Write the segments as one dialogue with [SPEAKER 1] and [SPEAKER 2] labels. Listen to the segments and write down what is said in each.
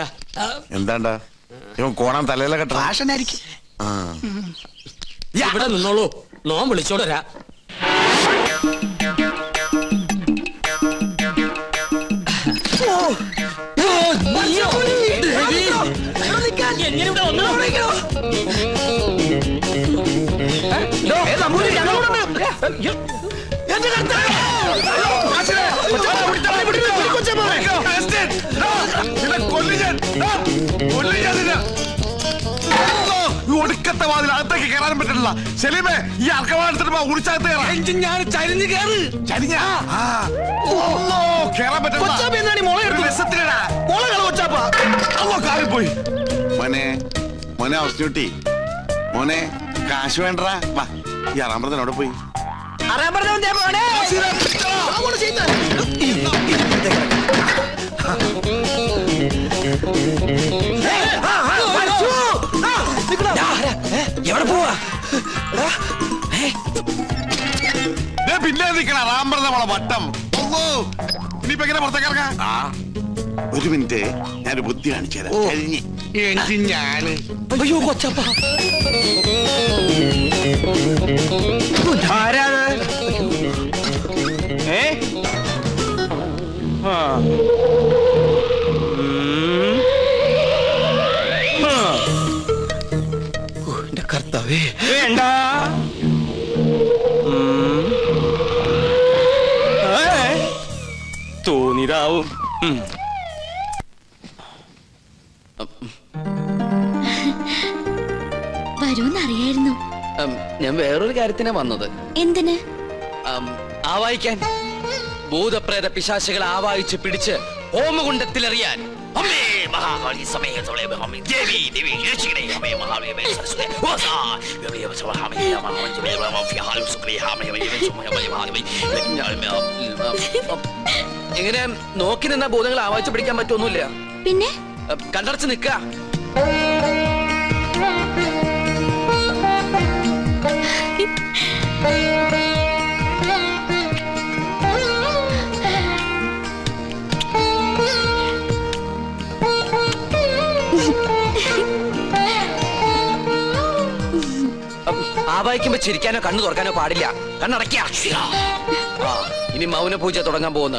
[SPEAKER 1] മുരുക.
[SPEAKER 2] എന്താണ്ടാ ഇവൻ കോണം തലയിലെ കെട്ട
[SPEAKER 3] ഫാഷനായിരിക്കും.
[SPEAKER 1] ഇവിടെ നിന്നോളൂ, നോൻ വിളിച്ചോടരാ.
[SPEAKER 2] ഒടുക്കത്തെ വാതിൽ അകത്തേക്ക് കയറാൻ പറ്റില്ല. സെലീമേ, ഈ അർക്കവാടുത്തിട്ട് ഉടിച്ചകത്ത് കയറാൻ. ഞാൻ ചരിഞ്ഞ് കയറ്. ചരിഞ്ഞ കേറാൻ പറ്റില്ല. മോനെ മോനെ അവസ്ഥ മോനെ കാശ് വേണ്ടടാ. വാ, ഈ അറാമ്പറത്തിനോടെ പോയി
[SPEAKER 1] എവിടെ പോവാ?
[SPEAKER 2] പിന്നെ നിക്കണ റാമ്പറ നമ്മളെ വട്ടം. ഇനിയിപ്പോ എങ്ങനെ പുറത്തേക്ക് ഇറങ്ങാം? ഒരു മിനിറ്റ്, ഞാനൊരു ബുദ്ധി കാണിച്ചു തരാം. ഞാന്
[SPEAKER 1] അയ്യോ കൊച്ചപ്പ, എന്റെ കർത്താവേ.
[SPEAKER 3] വേണ്ട, തോന്നിയതാവും.
[SPEAKER 4] വരൂന്നറിയായിരുന്നു.
[SPEAKER 1] ഞാൻ വേറൊരു കാര്യത്തിനാ വന്നത്.
[SPEAKER 4] എന്തിന്?
[SPEAKER 1] ആവായിക്കാൻ. ഭൂതപ്രേത പിശാചുകളെ ആവാഹിച്ച് പിടിച്ച് ഹോമകുണ്ടത്തിലെറിയാൻ. അമ്മേ മഹാകാളി സമേതോളെ അമ്മേ ദേവി ദേവി രക്ഷിക്കണേ. അമ്മേ മഹാകാളി സരസ്വതി വാസാ ദേവി സവഹാമേ മഹാവഞ്ചമേ മഫിഹാലു സുബ്രിഹാമേ എങ്ങനെ നോക്കി നിന്ന ഭൂതങ്ങൾ ആവാഹിച്ച് പിടിക്കാൻ പറ്റൊന്നുമില്ല.
[SPEAKER 4] പിന്നെ
[SPEAKER 1] കണ്ടടച്ച് നിൽക്കുക. ആവാഹിക്കുമ്പോ ചിരിക്കാനോ കണ്ണു തുറക്കാനോ പാടില്ല. കണ്ണടയ്ക്ക. ഇനി മൗന പൂജ തുടങ്ങാൻ പോകുന്ന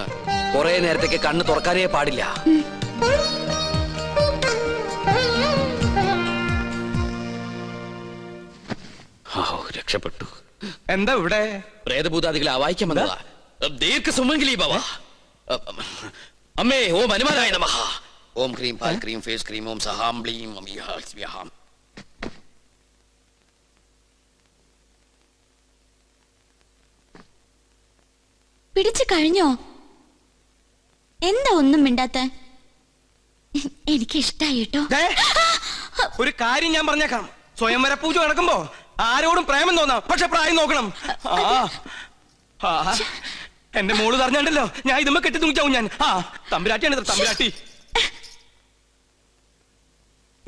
[SPEAKER 1] കുറെ നേരത്തേക്ക് കണ്ണ് തുറക്കാനേ പാടില്ല. രക്ഷപ്പെട്ടു.
[SPEAKER 3] എന്താ ഇവിടെ?
[SPEAKER 1] പ്രേതഭൂതാദികളെ ആവാഹിക്കാൻ വന്നതാ. ദീർഘസുമംഗലി ഭവ. അമ്മേ ഓം ഹനുമാനായ നമഃ. ഓം ക്രീം പാൽ ക്രീം ഫേസ് ക്രീം ഓം സഹാം ബ്ലീം അമിഹാം.
[SPEAKER 4] പിടിച്ചു കഴിഞ്ഞോ? എന്താ ഒന്നും മിണ്ടാത്ത? എനിക്ക് ഇഷ്ടായി കേട്ടോ.
[SPEAKER 3] ഒരു കാര്യം ഞാൻ പറഞ്ഞേക്കാം. സ്വയംവര പൂജ നടക്കുമ്പോ ആരോടും പ്രേമം തോന്നാം, പക്ഷെ പ്രായം നോക്കണം. എന്റെ മോള് പറഞ്ഞാണ്ടല്ലോ, ഞാൻ ഇതുമ്മ കെട്ടി തൂങ്ങിച്ചാവും ഞാൻ. തമ്പുരാട്ടിയാണ് തമ്പുരാട്ടി.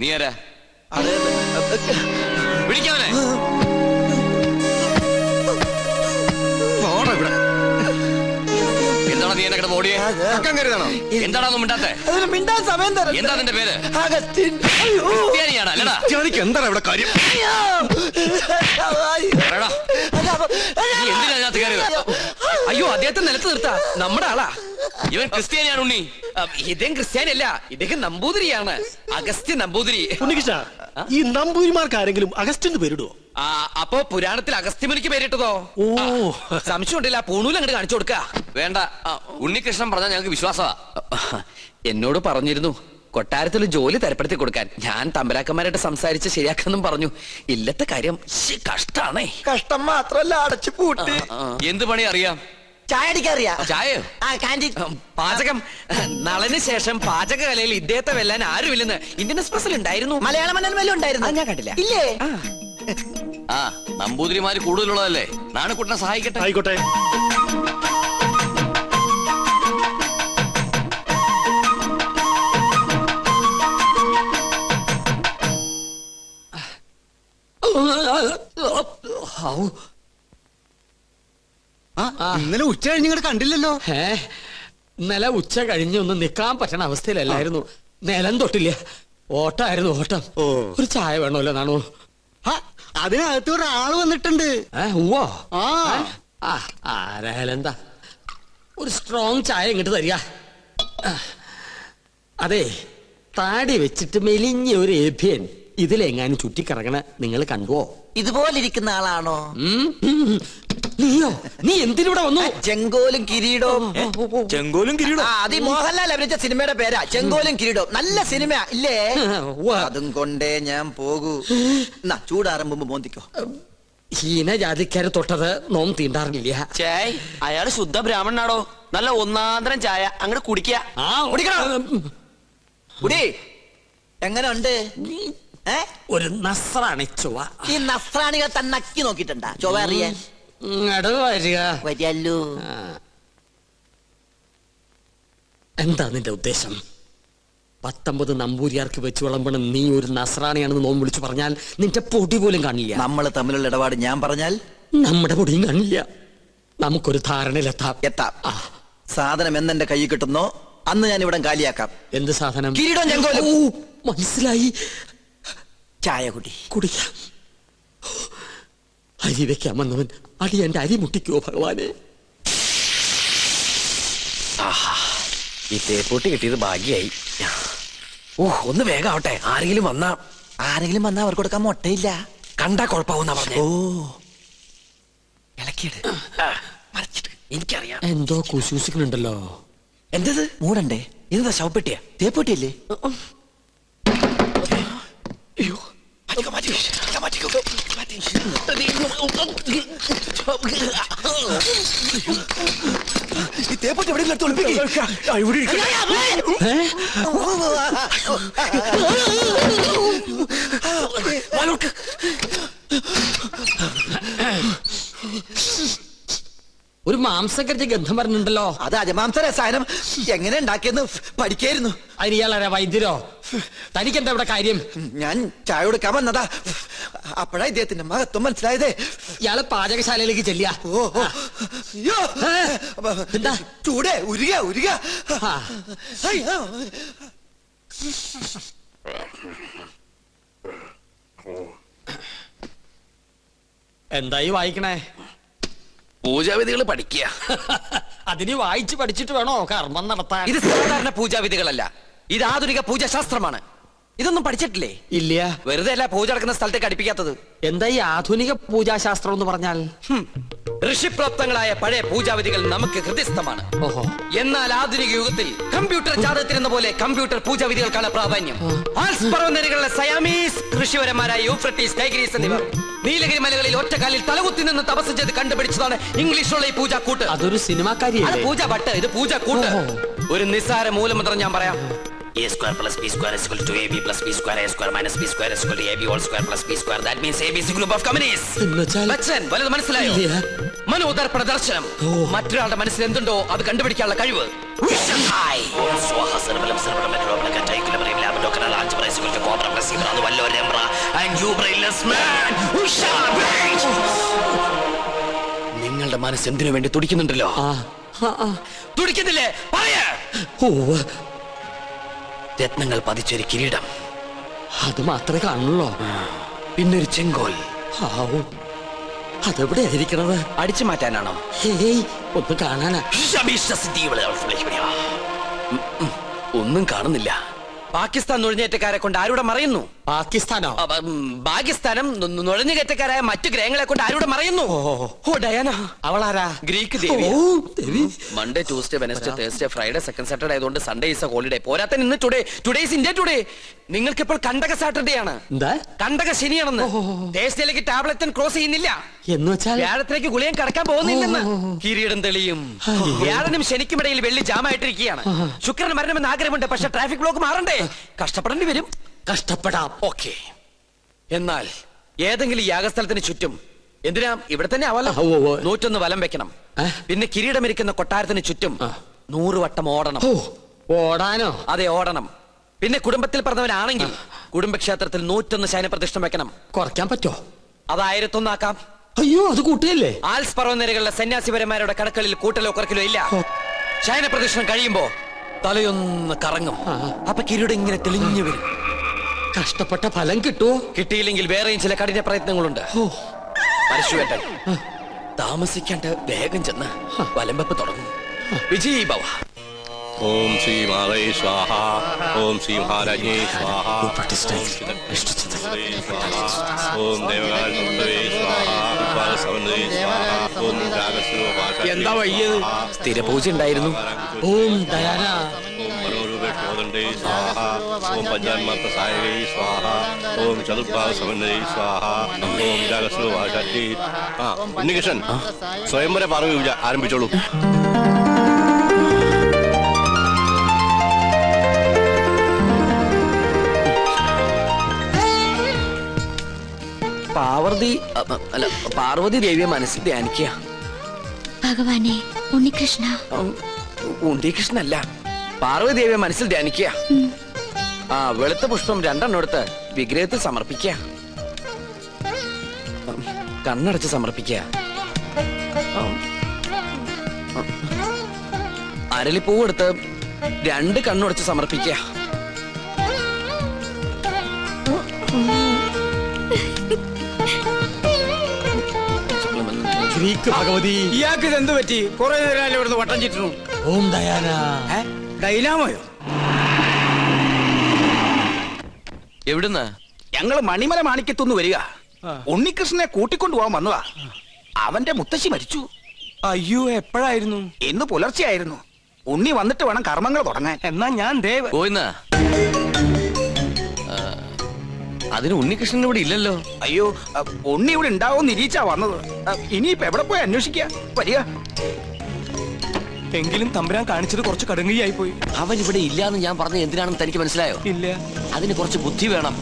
[SPEAKER 1] നീ ആരാ? വിളിക്കാവനെ. എന്താണ് നീ എന്നെ ഓടിയേ? എന്താണോ മിണ്ടാത്തെ?
[SPEAKER 5] മിണ്ടാൻ സമയം തരാം.
[SPEAKER 1] എന്താ നിന്റെ പേര്?
[SPEAKER 5] അഗസ്റ്റിൻ.
[SPEAKER 2] എന്താ ഇവിടെ കാര്യം?
[SPEAKER 1] അയ്യോ, അദ്ദേഹത്തെ നിലത്ത് നിർത്താ. നമ്മുടെ ആളാ. ഇവൻ ക്രിസ്ത്യാനിയാണ് ഉണ്ണി. ഇദ്ദേഹം ക്രിസ്ത്യാനിയല്ല, ഇദ്ദേഹം നമ്പൂതിരിയാണ്. അഗസ്ത്യൻ നമ്പൂതിരി.
[SPEAKER 5] ഉണ്ണികൃഷ്ണ, ഈ നമ്പൂതിരിമാർക്ക് ആരെങ്കിലും അഗസ്റ്റിന് പേരിടുവോ?
[SPEAKER 1] അപ്പോ പുരാണത്തിൽ അഗസ്ത്യമുനിക്ക് പേരിട്ടതോ?
[SPEAKER 5] ഓ,
[SPEAKER 1] സംശയം ഉണ്ടല്ല. പൂണൂൽ അങ്ങോട്ട് കാണിച്ചു കൊടുക്ക. വേണ്ട, ഉണ്ണികൃഷ്ണൻ പറഞ്ഞാൽ ഞങ്ങൾക്ക് വിശ്വാസമാ. എന്നോട് പറഞ്ഞിരുന്നു കൊട്ടാരത്തിൽ ജോലി തരപ്പെടുത്തി കൊടുക്കാൻ. ഞാൻ തമ്പരാക്കന്മാരായിട്ട് സംസാരിച്ച് ശരിയാക്കാന്നും പറഞ്ഞു. ഇല്ലത്തെ കാര്യം കഷ്ടാണേ.
[SPEAKER 5] കഷ്ടം മാത്രല്ല, അടച്ചു പൂട്ടി.
[SPEAKER 1] എന്ത് പണി അറിയാം?
[SPEAKER 5] ചായ അടിക്കാറിയാ?
[SPEAKER 1] ചായയോ? പാചകം. നളന് ശേഷം പാചകകലയിൽ ഇദ്ദേഹത്തെ വെല്ലാൻ ആരുമില്ലെന്ന് ഇന്ത്യൻ എക്സ്പ്രസിൽ ഉണ്ടായിരുന്നു.
[SPEAKER 5] മലയാള മനോരമയിലും ഉണ്ടായിരുന്നു.
[SPEAKER 1] ഞാൻ കണ്ടില്ല.
[SPEAKER 5] ഇല്ലേ?
[SPEAKER 1] നമ്പൂതിരിമാര് കൂടുതലുള്ളതല്ലേ. നാണക്കുട്ടനെ സഹായിക്കട്ടെ.
[SPEAKER 5] ആയിക്കോട്ടെ.
[SPEAKER 3] ഇന്നലെ ഉച്ച കഴിഞ്ഞ് കണ്ടില്ലല്ലോ.
[SPEAKER 1] ഇന്നലെ ഉച്ച കഴിഞ്ഞ് ഒന്ന് നിക്കാൻ പറ്റണ അവസ്ഥയിലല്ലായിരുന്നു.
[SPEAKER 5] നിലം തൊട്ടില്ല. ഓട്ടായിരുന്നു ഓട്ടം. ഒരു ചായ വേണമല്ലോ നാണു.
[SPEAKER 6] അതിനകത്ത് ഒരാള് വന്നിട്ടുണ്ട്.
[SPEAKER 5] ഉവ്വോ?
[SPEAKER 6] ആ
[SPEAKER 5] ആരായാലും എന്താ, ഒരു സ്ട്രോങ് ചായ ഇങ്ങോട്ട് തരിക. അതെ, താടി വെച്ചിട്ട് മെലിഞ്ഞ ഒരു ഏഭ്യൻ ഇതിലെങ്ങാനും ചുറ്റിക്കറങ്ങണ നിങ്ങൾ കണ്ടുവോ?
[SPEAKER 7] ഇതുപോലിരിക്കുന്ന ആളാണോ?
[SPEAKER 5] നീയോ? നീ എന്തിനൂടെ വന്നു?
[SPEAKER 7] ചെങ്കോലും കിരീടവും.
[SPEAKER 3] ചെങ്കോലും കിരീടം
[SPEAKER 7] അത് മോഹൻലാൽ അഭിനയിച്ച സിനിമയുടെ പേരാ, ചെങ്കോലും കിരീടവും. നല്ല സിനിമ ഇല്ലേ? അതും കൊണ്ടേ ഞാൻ പോകൂ. ചൂടാറുമ്പോ മോന്തിക്കോ.
[SPEAKER 5] ഹീനജാതിക്കാരെ തൊട്ടത് നോം തീണ്ടാറില്ല.
[SPEAKER 3] ചേയ്, അയാള് ശുദ്ധ ബ്രാഹ്മണനാടോ. നല്ല ഒന്നാന്തരം ചായ അങ്ങോട്ട് കുടിക്കുക.
[SPEAKER 7] കുടി. എങ്ങനെ ഉണ്ട്?
[SPEAKER 5] ഒരു നസ്രാണി ചൊവ്വ.
[SPEAKER 7] ഈ നസ്രാണികൾ തന്നെ നക്കി നോക്കിട്ടുണ്ടാ ചൊവ്വ അറിയാൻ? വരികല്ലോ.
[SPEAKER 5] എന്താ നിന്റെ ഉദ്ദേശം? 19 നമ്പൂരിയാർക്ക് വെച്ച് വിളമ്പണം നീ ഒരു നസ്രാണിയാണെന്ന് നോം വിളിച്ചു പറഞ്ഞാൽ നിന്റെ പൊടി പോലും കാണില്ല.
[SPEAKER 7] നമ്മൾ തമ്മിലുള്ള ഇടപാട് ഞാൻ പറഞ്ഞാൽ
[SPEAKER 5] നമ്മുടെ പൊടിയും കാണില്ല. നമുക്കൊരു ധാരണയിലെത്താം.
[SPEAKER 7] സാധനം എന്നെന്റെ കൈ കിട്ടുന്നോ അന്ന് ഞാൻ ഇവിടെ കാലിയാക്കാം.
[SPEAKER 5] എന്ത് സാധനം?
[SPEAKER 7] കിരീടം ചെങ്കോലും.
[SPEAKER 5] മനസ്സിലായി.
[SPEAKER 7] ചായ കുടി.
[SPEAKER 5] കുടിക്കാം. അരി വെക്കാൻ വന്നവൻ അടി എന്റെ അരി മുട്ടിക്കോ ഭഗവാനെ.
[SPEAKER 1] ഈ തേപ്പൂട്ടി കിട്ടിയത് ഭാഗ്യായി. ഒന്ന് വേഗം ആവട്ടെ. ആരെങ്കിലും വന്നാ
[SPEAKER 7] അവർക്ക് കൊടുക്കാൻ മുട്ടയില്ല.
[SPEAKER 1] കണ്ടാ കുഴപ്പമാവുന്ന പറഞ്ഞ. ഇളക്കിയത് എനിക്കറിയാം.
[SPEAKER 5] എന്തോ കുശൂസിക്കുന്നുണ്ടല്ലോ.
[SPEAKER 1] എന്തത്?
[SPEAKER 7] മൂടണ്ടേ?
[SPEAKER 1] ഇതെന്താ ശവപ്പെട്ടിയാ?
[SPEAKER 7] തേപ്പൊട്ടിയല്ലേ? ഈ തേപ്പൊട്ടി എവിടെ
[SPEAKER 5] ഒരു മാംസക്കരച്ച് ഗന്ധം പറഞ്ഞിട്ടുണ്ടല്ലോ.
[SPEAKER 7] അത് അജമാംസ രസായനം എങ്ങനെ ഉണ്ടാക്കിയെന്ന് പഠിക്കായിരുന്നു.
[SPEAKER 5] അതിന് ഇയാളാരാ? വൈദ്യരോ? തനിക്കെന്താ ഇവിടെ കാര്യം?
[SPEAKER 7] ഞാൻ ചായ കൊടുക്കാൻ വന്നതാ. അപ്പോഴാ ഇദ്ദേഹത്തിന്റെ മഹത്വം മനസ്സിലായതേ.
[SPEAKER 5] ഇയാള് പാചകശാലയിലേക്ക് ചെല്ലിയ.
[SPEAKER 7] എന്താ ചൂടേ? ഉരുക.
[SPEAKER 5] എന്തായി വായിക്കണേ?
[SPEAKER 1] പൂജാവിധികൾ പഠിക്കുക.
[SPEAKER 5] അതിന് വായിച്ച് പഠിച്ചിട്ട് വേണോ കർമ്മം നടത്താൻ?
[SPEAKER 1] ഇത് സാധാരണ പൂജാവിധികളല്ല, ഇത് ആധുനിക പൂജാശാസ്ത്രമാണ്. ഇതൊന്നും പഠിച്ചിട്ടില്ലേ?
[SPEAKER 5] ഇല്ല.
[SPEAKER 1] വെറുതെ അല്ല പൂജ നടക്കുന്ന സ്ഥലത്തേക്ക് അടുപ്പിക്കാത്തത്.
[SPEAKER 5] എന്താ ഈ ആധുനിക പൂജാശാസ്ത്രം എന്ന് പറഞ്ഞാൽ?
[SPEAKER 1] ഋഷിപ്രോക്തങ്ങളായ പഴയ പൂജാവിധികൾ നമുക്ക് ഹൃദയസ്ഥമാണ്. എന്നാൽ ആധുനിക യുഗത്തിൽ കമ്പ്യൂട്ടർ ജാതകത്തിനെന്ന പോലെ കമ്പ്യൂട്ടർ പൂജാവിധികൾക്കാണ് പ്രാധാന്യം. ആൽസ് പർവ്വതനിരകളിലെ സയാമീസ് ഋഷിവരന്മാരായ യൂഫ്രട്ടീസ്, ടൈഗ്രീസ് എന്നിവർ നീലഗിരി മലകളിൽ ഒറ്റക്കാലിൽ തലകുത്തി നിന്ന് തപസ് ചെയ്ത് കണ്ടുപിടിച്ചതാണ് ഇംഗ്ലീഷുള്ള ഈ പൂജാക്കൂട്ട്.
[SPEAKER 5] അതൊരു സിനിമാക്കാരിയാണ്.
[SPEAKER 1] പൂജ ഭട്ട്, ഇത് പൂജാക്കൂട്ട്. ഒരു നിസ്സാര മൂലമന്ത്രം ഞാൻ പറയാം. A square plus b square is equal to ab plus b square, a square minus b square is equal to ab whole square plus b square. That means ab is a group of companies. Bachchan, വലുത് മനസ്സിലായോ? മനോദർപ്പണ ദർശനം. മറ്റൊരാളുടെ മനസ്സിൽ എന്തുണ്ടോ അത് കണ്ടുപിടിക്കാനുള്ള കഴിവ്. നിങ്ങളുടെ മനസ്സ് എന്തിനു വേണ്ടി തുടിക്കുന്നുണ്ടല്ലോ? തുടിക്കുന്നില്ലേ? പറയാ. രത്നങ്ങൾ പതിച്ചൊരു കിരീടം,
[SPEAKER 5] അത് മാത്രമേ കാണുള്ളൂ.
[SPEAKER 1] പിന്നൊരു ചെങ്കോൽ.
[SPEAKER 5] അതെവിടെ ആയിരിക്കണത്?
[SPEAKER 1] അടിച്ചു മാറ്റാനാണോ?
[SPEAKER 5] ഒന്ന് കാണാനാ.
[SPEAKER 1] ഒന്നും കാണുന്നില്ല. പാകിസ്ഥാൻ നുഴഞ്ഞേറ്റക്കാരെ കൊണ്ട് ആരുടെ മറയുന്നു?
[SPEAKER 5] പാകിസ്ഥാനോ?
[SPEAKER 1] പാകിസ്ഥാനം നുഴഞ്ഞുകയറ്റക്കാരായ മറ്റു ഗ്രഹങ്ങളെ കൊണ്ട് ആരുടെ മറയുന്നു? ഓ ഡയാന.
[SPEAKER 5] അവളാരാ?
[SPEAKER 1] ഗ്രീക്ക് ദേവി. Monday, Tuesday, Wednesday, Thursday, Friday, second Saturday ആയതുകൊണ്ട് സൺഡേ ഈസ് എ ഹോളിഡേ. പോരാത്ത ഇന്ന് ടുഡേ ഈസ് ഇന്ത്യ ടുഡേ. നിങ്ങൾക്ക് ഇപ്പോൾ കണ്ടക സാറ്റർഡേ ആണ്. കണ്ടക ശനിയാണെന്ന്. തേഴ്സ്ഡേയിലേക്ക് ടാബ്ലറ്റ് ക്രോസ് ചെയ്യുന്നില്ല
[SPEAKER 5] എന്ന് വെച്ചാൽ
[SPEAKER 1] വ്യാഴത്തിലേക്ക് ഗുളിയം കടക്കാൻ പോകുന്നില്ലെന്ന്. കിരീടം തെളിയും. വ്യാഴനും ശനിക്കും ഇടയിൽ വെള്ളി ജാമായിട്ടിരിക്കുകയാണ്. ശുക്രന് മരണമെന്ന് ആഗ്രഹമുണ്ട്, പക്ഷെ ട്രാഫിക് ബ്ലോക്ക് മാറണ്ടേ? കഷ്ടപ്പെടേണ്ടി വരും.
[SPEAKER 5] കഷ്ടപ്പെടാം.
[SPEAKER 1] ഓക്കെ. എന്നാൽ ഏതെങ്കിലും യാഗസ്ഥലത്തിന് ചുറ്റും, എന്തിനാ ഇവിടെ തന്നെ ആവല്ലോ, 101 വലം വെക്കണം. പിന്നെ കിരീടമിരിക്കുന്ന കൊട്ടാരത്തിന് ചുറ്റും 100 വട്ടം ഓടണം.
[SPEAKER 5] ഓടാനോ?
[SPEAKER 1] അതെ, ഓടണം. പിന്നെ കുടുംബത്തിൽ പറഞ്ഞവനാണെങ്കിൽ കുടുംബക്ഷേത്രത്തിൽ 101 ശയനപ്രതിഷ്ഠ വെക്കണം.
[SPEAKER 5] കുറയ്ക്കാൻ പറ്റോ?
[SPEAKER 1] അത് 1001 ആക്കാം.
[SPEAKER 5] അയ്യോ, അത് കൂട്ടിയല്ലേ?
[SPEAKER 1] ആൽസ് പർവ്വതനിരകളിലെ സന്യാസിപരന്മാരുടെ കടക്കളിൽ കൂട്ടലോ കുറക്കലോ ഇല്ല. ശയനപ്രതിഷ്ഠം കഴിയുമ്പോ തലയൊന്ന് കറങ്ങും. അപ്പൊ കിരീടം ഇങ്ങനെ തെളിഞ്ഞു വരും.
[SPEAKER 5] കഷ്ടപ്പെട്ട ഫലം കിട്ടുമോ?
[SPEAKER 1] കിട്ടിയില്ലെങ്കിൽ വേറെയും ചില കഠിന പ്രയത്നങ്ങളുണ്ട്. പരശുവേട്ടൻ താമസിക്കാണ്ട് വേഗം ചെന്ന് വലമ്പപ്പ് തുടങ്ങും. വിജയ് ഭവ.
[SPEAKER 8] ഓം ശ്രീ മാതേ സ്വാഹ. ഓം ശ്രീ മഹാരാജ്ഞേ സ്വാഹ. ഓം ദേവകാലേ സ്വാഹ. ഓം
[SPEAKER 3] എന്താ വയ്യത്?
[SPEAKER 1] സ്ഥിരപൂജ ഉണ്ടായിരുന്നു.
[SPEAKER 5] ഓം ദയാന.
[SPEAKER 8] ഓം മനോരൂപേ സ്വാഹ. ഓം പഞ്ചാന്മാത്ര സായകേ സ്വാഹ. ഓം ചതുർഭാഗ സമന്വയേ സ്വാഹ. ഓം രാഗസ്വ ഭാഷാറ്റി. ഉണ്ണികൃഷ്ണൻ സ്വയംവര പാർവ്വ പൂജ ആരംഭിച്ചോളൂ.
[SPEAKER 1] പാർവതി ദേവിയെ മനസ്സിൽ ധ്യാനിക്കുക.
[SPEAKER 4] ഭഗവാനെ ഉണ്ണികൃഷ്ണ.
[SPEAKER 1] ഉണ്ണികൃഷ്ണല്ല, പാർവതി ദേവിയെ മനസ്സിൽ ധ്യാനിക്കുക. വെളുത്ത പുഷ്പം 2 എടുത്ത് വിഗ്രഹത്തിൽ സമർപ്പിക്കുക. കണ്ണടച്ച് സമർപ്പിക്കുക. അരളിപ്പൂവെടുത്ത് 2 കണ്ണുടച്ച് സമർപ്പിക്കുക.
[SPEAKER 5] ഗ്രീക്ക് ഭഗവതി.
[SPEAKER 3] ഇയാൾക്ക് ഇത് എന്ത് പറ്റി? കുറെ നേരം ഇവിടുന്ന് വട്ടം ചുറ്റുന്നു.
[SPEAKER 5] ഓം ദയാന.
[SPEAKER 3] ഡൈനാമോയോ?
[SPEAKER 1] എവിടുന്ന്?
[SPEAKER 9] ഞങ്ങള് മണിമല മാണിക്കത്തുനിന്ന് വരിക. ഉണ്ണികൃഷ്ണനെ കൂട്ടിക്കൊണ്ടുപോകാൻ വന്നതാ. അവന്റെ മുത്തശ്ശി മരിച്ചു.
[SPEAKER 3] അയ്യോ, എപ്പോഴായിരുന്നു?
[SPEAKER 9] ഇന്ന് പുലർച്ചെയായിരുന്നു. ഉണ്ണി വന്നിട്ട് വേണം കർമ്മങ്ങൾ തുടങ്ങാൻ.
[SPEAKER 3] എന്നാ ഞാൻ ദേവ്
[SPEAKER 1] പോയിന്ന്. അതിന് ഉണ്ണികൃഷ്ണൻ ഇവിടെ ഇല്ലല്ലോ.
[SPEAKER 9] അയ്യോ, ഉണ്ണി ഇവിടെ ഉണ്ടാവും നിരീച്ചാ വന്നത്. ഇനിയിപ്പോ എവിടെ പോയി അന്വേഷിക്കുക? വരിക.
[SPEAKER 3] എങ്കിലും തമ്പുരാൻ കാണിച്ചത് കുറച്ച് കടുങ്കയായി പോയി.
[SPEAKER 1] അവൻ ഇവിടെ ഇല്ലാന്ന് ഞാൻ പറഞ്ഞത് എന്തിനാണെന്ന് തനിക്ക് മനസ്സിലായോ?
[SPEAKER 3] ഇല്ല.
[SPEAKER 1] അതിന് കുറച്ച് ബുദ്ധി വേണം.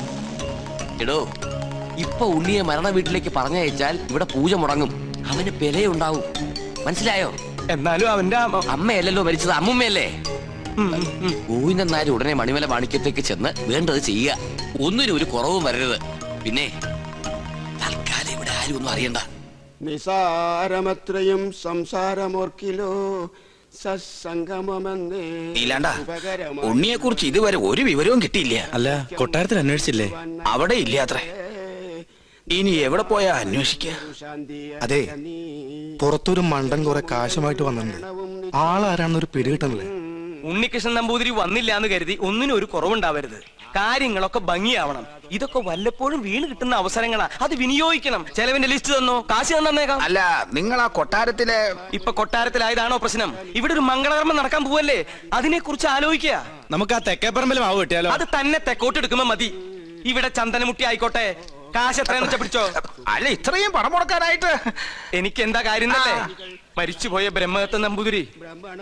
[SPEAKER 1] എടോ, ഇപ്പൊ ഉണ്ണിയെ മരണ വീട്ടിലേക്ക് പറഞ്ഞയച്ചാൽ ഇവിടെ പൂജ മുടങ്ങും. അവന് പെലയുണ്ടാവും. മനസ്സിലായോ?
[SPEAKER 3] എന്നാലും അവന്റെ
[SPEAKER 1] അമ്മയല്ലല്ലോ മരിച്ചത്, അമ്മുമ്മയല്ലേ? ഗോവിന്ദൻ നായർ ഉടനെ മണിമല മാണിക്യത്തേക്ക് ചെന്ന് വേണ്ടത് ചെയ്യുക. ഒന്നിനും ഒരു കുറവും വരരുത്. പിന്നെ തൽക്കാലം ഇവിടെ ആരും ഒന്നും അറിയണ്ട.
[SPEAKER 6] നിസാരമത്രയും സംസാരമോർക്കിലോ സത്സംഗമമെന്നേ.
[SPEAKER 9] ഇല്ലാണ്ട, ഉണ്ണിയെ കുറിച്ച് ഇതുവരെ ഒരു വിവരവും കിട്ടിയില്ല.
[SPEAKER 3] അല്ല, കൊട്ടാരത്തിൽ അന്വേഷിച്ചില്ലേ?
[SPEAKER 9] അവിടെ ഇല്ലാത്രേ. ഇനി എവിടെ പോയാ അന്വേഷിക്കുക?
[SPEAKER 10] അതെ, പുറത്തൊരു മണ്ടൻ കുറെ കാശുമായിട്ട് വന്നിട്ടുണ്ട്. ആളാരാണെന്നൊരു പിടികിട്ടണല്ലേ.
[SPEAKER 3] ഉണ്ണികൃഷ്ണൻ നമ്പൂതിരി വന്നില്ല എന്ന് കരുതി ഒന്നിനും ഒരു കുറവുണ്ടാവരുത്. കാര്യങ്ങളൊക്കെ ഭംഗിയാവണം. ഇതൊക്കെ വല്ലപ്പോഴും വീണ് കിട്ടുന്ന അവസരങ്ങളാ, അത് വിനിയോഗിക്കണം. ചെലവിന്റെ ലിസ്റ്റ് തന്നോ, കാശ് തന്നേക്കാം.
[SPEAKER 9] അല്ല, നിങ്ങൾ ആ കൊട്ടാരത്തിലെ
[SPEAKER 3] ഇപ്പൊ കൊട്ടാരത്തിലായതാണോ പ്രശ്നം? ഇവിടെ ഒരു മംഗളകർമ്മം നടക്കാൻ പോവല്ലേ, അതിനെ കുറിച്ച് ആലോചിക്കുക.
[SPEAKER 10] നമുക്ക് ആ തെക്കേപ്പറമ്പിൽ മാവ് കിട്ടിയാലോ?
[SPEAKER 3] അത് തന്നെ തെക്കോട്ടെടുക്കുമ്പോ മതി. ഇവിടെ ചന്ദനമുട്ടി ആയിക്കോട്ടെ. കാശ് എത്രയാന്ന് വെച്ചാ പിടിച്ചോ.
[SPEAKER 9] അല്ല, ഇത്രയും പണം മുടക്കാനായിട്ട്
[SPEAKER 3] എനിക്ക് എന്താ കാര്യം തന്നെ? മരിച്ചുപോയ ബ്രഹ്മദത്ത നമ്പൂതിരി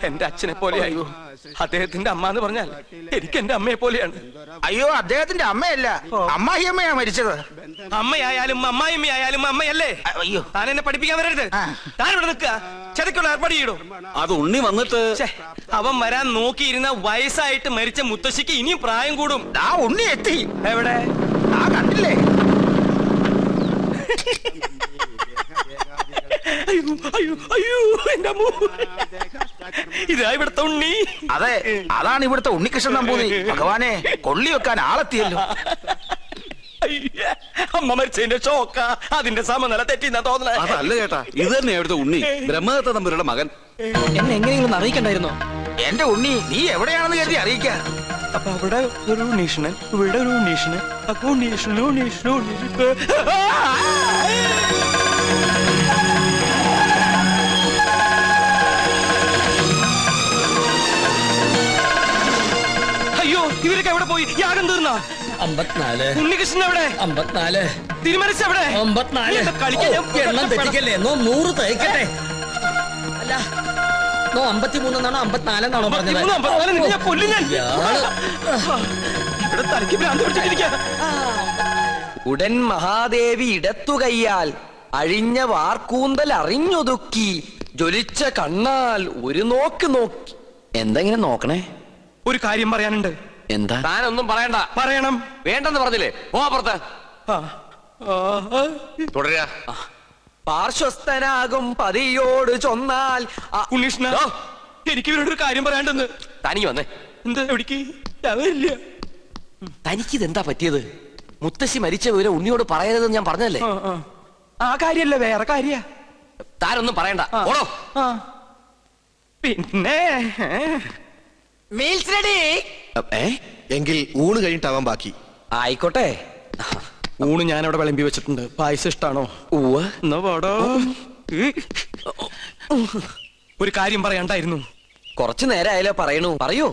[SPEAKER 3] എന്റെ അച്ഛനെ പോലെയായോ? അദ്ദേഹത്തിന്റെ അമ്മ എന്ന് പറഞ്ഞാൽ എനിക്ക് എന്റെ അമ്മയെ പോലെയാണ്.
[SPEAKER 9] അയ്യോ, അദ്ദേഹത്തിന്റെ അമ്മയല്ല, അമ്മായിയമ്മയാ മരിച്ചത്.
[SPEAKER 3] അമ്മയായാലും അമ്മായിയമ്മയായാലും അമ്മയല്ലേ?
[SPEAKER 9] അയ്യോ,
[SPEAKER 3] താൻ എന്നെ പഠിപ്പിക്കാൻ വരരുത്. താൻ ഇവിടെ നിൽക്കുക. ചെതക്കുള്ള ഏർപ്പാട് ചെയ്യടോ.
[SPEAKER 10] അത് ഉണ്ണി വന്നിട്ട്
[SPEAKER 3] അവൻ വരാൻ നോക്കിയിരുന്ന വയസ്സായിട്ട് മരിച്ച മുത്തശ്ശിക്ക് ഇനിയും പ്രായം കൂടും.
[SPEAKER 9] ആ ഉണ്ണി എത്തി.
[SPEAKER 3] എവിടെ?
[SPEAKER 9] ആ കണ്ടില്ലേ?
[SPEAKER 3] അയ്യോ അയ്യോ അയ്യോ, എന്റെ അമ്മോ. ഇതാ ഇവിടുത്തെ ഉണ്ണി.
[SPEAKER 9] അതെ, അതാണ് ഇവിടുത്തെ ഉണ്ണികൃഷ്ണൻ നമ്പൂതിരി. ഭഗവാനെ, കൊള്ളി വെക്കാൻ ആളെത്തിയല്ലോ.
[SPEAKER 3] അമ്മ മരിച്ചതിന്റെ ഷോക്ക, അതിന്റെ സമനില തെറ്റിന്നാ തോന്നണേ.
[SPEAKER 10] അതല്ല ചേട്ടാ, ഇത് തന്നെ ഇവിടുത്തെ ഉണ്ണി, ബ്രഹ്മദത്ത നമ്പൂതിരിയുടെ മകൻ.
[SPEAKER 3] എന്നെ എങ്ങനെയെങ്കിലും അറിയിക്കണ്ടായിരുന്നോ?
[SPEAKER 9] എന്റെ ഉണ്ണി നീ എവിടെയാണെന്ന് കരുതി അറിയിക്കാൻ.
[SPEAKER 3] അപ്പൊ അവിടെ ഒരു ഉണ്ണീഷണൻ, ഇവിടെ ഒരു ഉണ്ണീഷണൻ. അപ്പൊ ഉണ്ണീഷണൻ ഉണ്ണീഷണൻ ഉണ്ണീഷണൻ. അയ്യോ, ഇവരൊക്കെ എവിടെ പോയി? യാഗം തീർന്ന
[SPEAKER 5] 54.
[SPEAKER 3] ഉണ്ണികൃഷ്ണൻ എവിടെ?
[SPEAKER 5] 54.
[SPEAKER 3] തിരുമനസ് എവിടെ?
[SPEAKER 5] 54.
[SPEAKER 3] കളിക്കാൻ
[SPEAKER 5] എണ്ണം തെറ്റിക്കല്ലേ? 100 തയ്ക്കട്ടെ. അല്ല, 53 എന്നാണോ 54 എന്നാണോ പറഞ്ഞത്?
[SPEAKER 3] ഇവിടെ തലയ്ക്ക് ഭ്രാന്ത് പിടിച്ചിട്ടിരിക്കുക.
[SPEAKER 1] ഉടൻ മഹാദേവി ഇടത്തു കയ്യാൽ അഴിഞ്ഞ വാർക്കൂന്തൽ അറിഞ്ഞൊതുക്കി ജ്വലിച്ച കണ്ണാൽ ഒരു നോക്ക് നോക്കി. എന്തെങ്കിലും നോക്കണേ?
[SPEAKER 3] ഒരു കാര്യം പറയാനുണ്ട്.
[SPEAKER 1] എന്താ? താനൊന്നും പറയണ്ട.
[SPEAKER 3] പറയണം.
[SPEAKER 1] വേണ്ടെന്ന് പറഞ്ഞില്ലേ? പോ പുറത്ത്.
[SPEAKER 8] തുടരുക.
[SPEAKER 1] പാർശ്വസ്ഥനാകും പതിയോട് ചൊന്നാൽ.
[SPEAKER 3] ഉണ്ണീഷ്ണ, എനിക്ക് ഇവരോടൊരു കാര്യം പറയാണ്ടെന്ന്.
[SPEAKER 1] തനിക്ക് വന്നേ.
[SPEAKER 3] എന്താ എവിടേക്ക് ഞാൻ വരില്ല.
[SPEAKER 1] തനിക്കിതെന്താ പറ്റിയത്? മുത്തശ്ശി മരിച്ച വിവരം ഉണ്ണിയോട് പറയരുതെന്ന് ഞാൻ പറഞ്ഞല്ലേ.
[SPEAKER 3] ആ കാര്യല്ല, വേറെ കാര്യ.
[SPEAKER 1] താരൊന്നും പറയണ്ട, ഓടോ.
[SPEAKER 3] പിന്നെ
[SPEAKER 7] മീൽസ് റെഡി.
[SPEAKER 10] എങ്കിൽ ഊണ് കഴിഞ്ഞിട്ടാവാൻ ബാക്കി.
[SPEAKER 1] ആയിക്കോട്ടെ.
[SPEAKER 3] ഊണ് ഞാനവിടെ വിളമ്പി വെച്ചിട്ടുണ്ട്. പായസം ഇഷ്ടാണോ? എന്നാ പാടോ. ഒരു കാര്യം പറയണ്ടായിരുന്നു.
[SPEAKER 1] കുറച്ചു നേരമായാലോ പറയണു. പറയൂ.